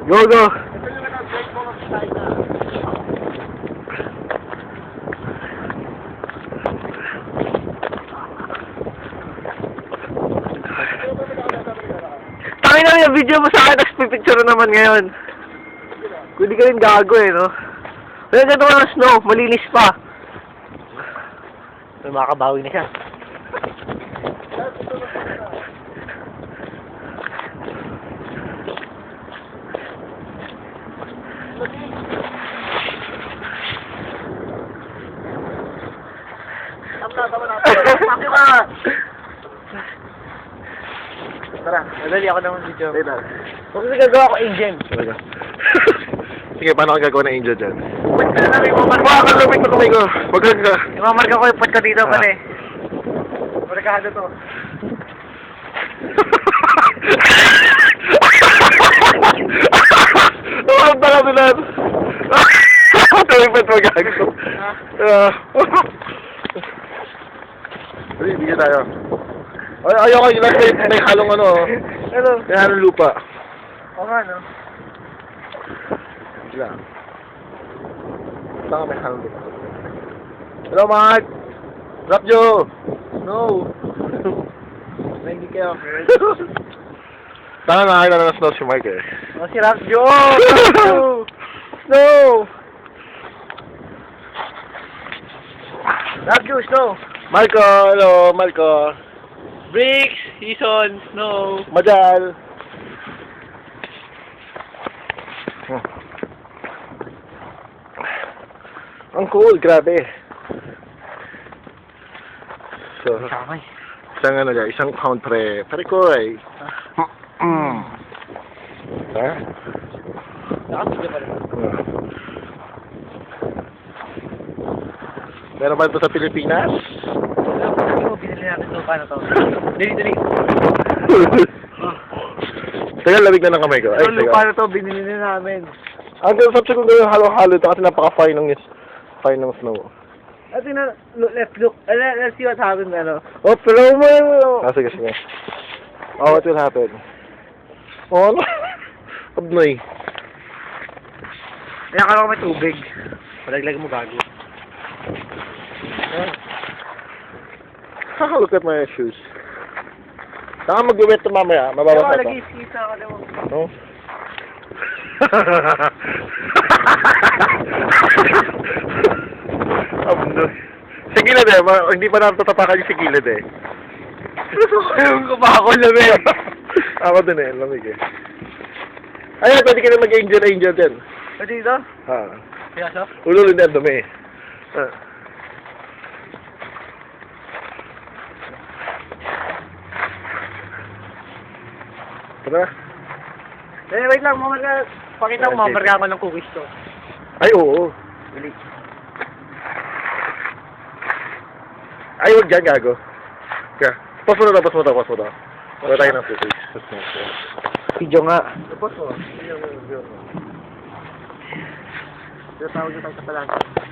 Go, go! Tangin na yung video mo sa akin, tapos pipicture naman ngayon. Hindi ka rin gago eh, no? Kaya ganito ka ng snow, malinis pa. May makabawi na siya. Tama na. Pakyo ka! Tara, madali ako naman video. Huwag kasi gagawa ko angel. Talaga. Sige, paano ka gagawa ng angel dyan? Baka ka lumit na kamay ko. Huwag ka. Imamarka ko yung pot ko dito pala eh. Markado to. Tawag na kami lahat. Tumipit mo gago. Hindi, bigyan tayo. Ayaw kayo lang may halong ano. Hello. May halong lupa. Oo nga no. Sila. Saan may halong lupa? Hello, Mark! Rap Joe! No! Hindi kayo. Saan nakakita na snow si Mark eh? O si Rap Joe! Snow! Rap Joe, Snow! Marco! Hello, Marco! Bricks, Season, Snow. Majal! Ang cool, grabe. So, Kamay. isang ano dyan, isang pound pre koy. Ha? Nakapigyan pa rin. Meron ba ito sa Pilipinas? Sabi mo, binili natin ito. Paano to? Dali. Tagal, lamig na ng kamay ko. Ay, Ito lupa tagal. na to, binili na namin. Ang sabi ko gawin halo-halo ito kasi napaka-fine ng snow. At let's look. Let's see what happens. Ano? Oh, pero mo! Ah, sige. Oh, what will happen? Oh, ano? Abnoy. Kaya akala ko may tubig. Palaglag mo gago. Look at my shoes. Saka mag-wet ito mamaya, mababasa Kaya pa. lagi skisa ako naman. No? Abnoy. Sa gilid eh, hindi pa natatapakan yung sa gilid eh. Yung kumako lamig. Ako din eh, lamig eh. Ayan, pwede ka na mag-angel din. Pwede dito? Ha. Kaya so? Ululun din, dumi eh. Tara. Wait lang, mamarka. Pakita mo, mamarka ko ng cookies to. Ay, oo. Bili. Ay, huwag dyan, gago. Kaya, pause mo na. Wala tayo ng footage. Video nga. Pause mo. Tawag na tayo sa palang.